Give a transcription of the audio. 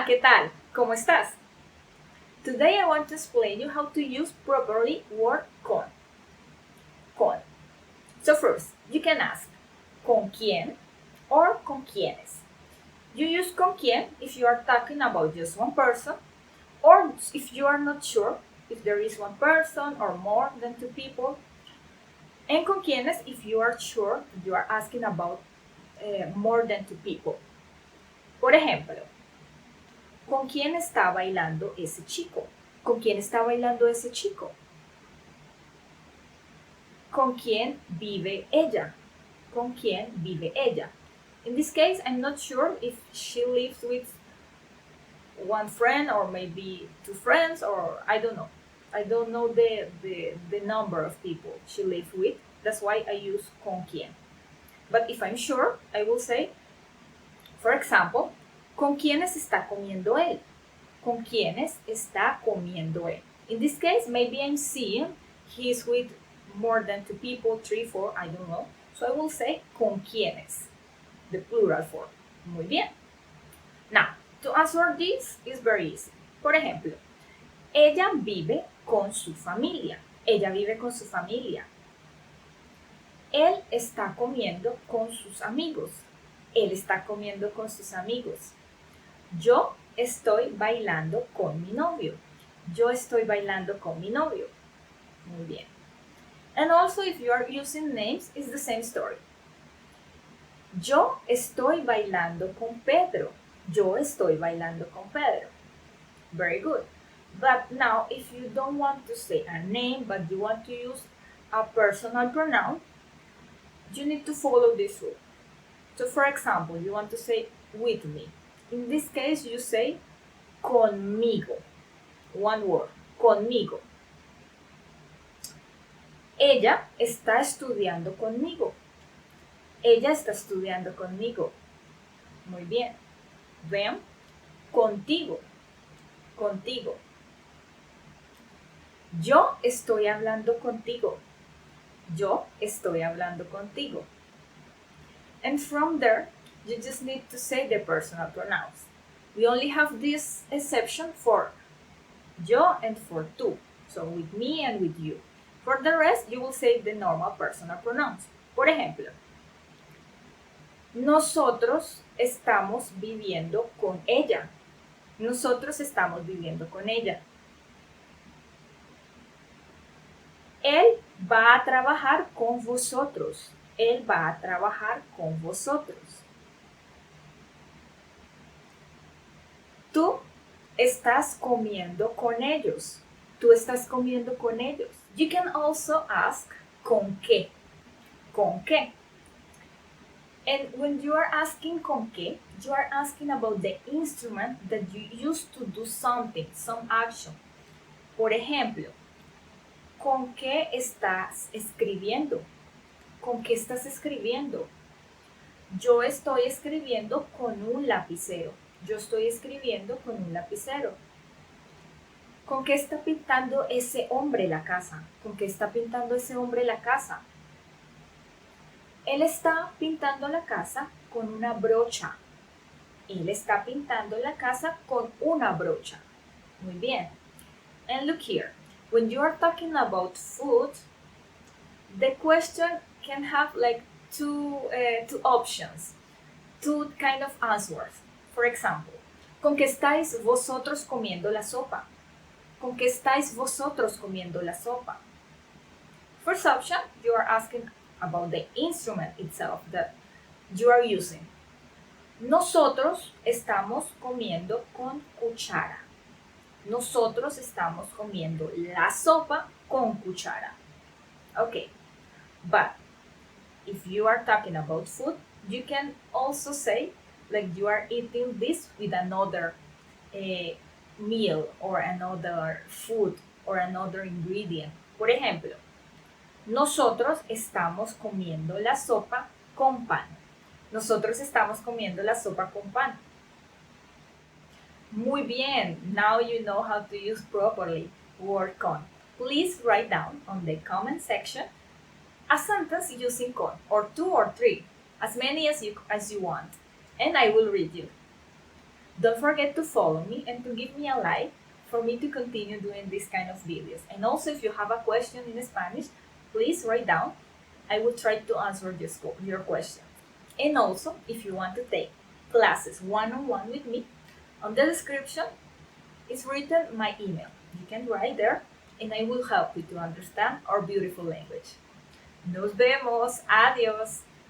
¿qué tal? ¿Cómo estás? Today I want to explain you how to use properly word con. Con. So first, you can ask ¿con quién? Or ¿con quiénes? You use ¿con quién? If you are talking about just one person, or if you are not sure if there is one person or more than two people. And ¿con quiénes? If you are sure you are asking about more than two people. Por ejemplo, ¿con quién está bailando ese chico? ¿Con quién está bailando ese chico? ¿Con quién vive ella? ¿Con quién vive ella? In this case, I'm not sure if she lives with one friend or maybe two friends, or I don't know. I don't know the number of people she lives with. That's why I use con quién. But if I'm sure, I will say, for example, ¿con quiénes está comiendo él? ¿Con quiénes está comiendo él? In this case, maybe I'm seeing he's with more than two people, three, four, I don't know. So I will say ¿con quiénes? The plural form. Muy bien. Now, to answer this is very easy. Por ejemplo, ella vive con su familia. Ella vive con su familia. Él está comiendo con sus amigos. Él está comiendo con sus amigos. Yo estoy bailando con mi novio. Yo estoy bailando con mi novio. Muy bien. And also if you are using names, it's the same story. Yo estoy bailando con Pedro. Yo estoy bailando con Pedro. Very good. But now if you don't want to say a name but you want to use a personal pronoun, you need to follow this rule. So for example, you want to say with me. In this case, you say conmigo. One word, conmigo. Ella está estudiando conmigo. Ella está estudiando conmigo. Muy bien. Vean, contigo. Contigo. Yo estoy hablando contigo. Yo estoy hablando contigo. And from there, you just need to say the personal pronouns. We only have this exception for yo and for tú. So with me and with you. For the rest, you will say the normal personal pronouns. Por ejemplo, nosotros estamos viviendo con ella. Nosotros estamos viviendo con ella. Él va a trabajar con vosotros. Él va a trabajar con vosotros. Tú estás comiendo con ellos. Tú estás comiendo con ellos. You can also ask ¿con qué? ¿Con qué? And when you are asking ¿con qué?, you are asking about the instrument that you use to do something, some action. Por ejemplo, ¿con qué estás escribiendo? ¿Con qué estás escribiendo? Yo estoy escribiendo con un lapicero. Yo estoy escribiendo con un lapicero. ¿Con qué está pintando ese hombre la casa? ¿Con qué está pintando ese hombre la casa? Él está pintando la casa con una brocha. Él está pintando la casa con una brocha. Muy bien. And look here. When you are talking about food, the question can have like two options, two kind of answers. For example, ¿con qué estáis vosotros comiendo la sopa? ¿Con qué estáis vosotros comiendo la sopa? First option, you are asking about the instrument itself that you are using. Nosotros estamos comiendo con cuchara. Nosotros estamos comiendo la sopa con cuchara. Okay, but if you are talking about food, you can also say like you are eating this with another meal or another food or another ingredient. Por ejemplo, nosotros estamos comiendo la sopa con pan. Nosotros estamos comiendo la sopa con pan. Muy bien. Now you know how to use properly word con. Please write down on the comment section a sentence using con, or two or three, as many as you want, and I will read you. Don't forget to follow me and to give me a like for me to continue doing this kind of videos. And also, if you have a question in Spanish, please write down. I will try to answer your question. And also, if you want to take classes one-on-one with me, on the description is written my email. You can write there and I will help you to understand our beautiful language. Nos vemos. Adiós.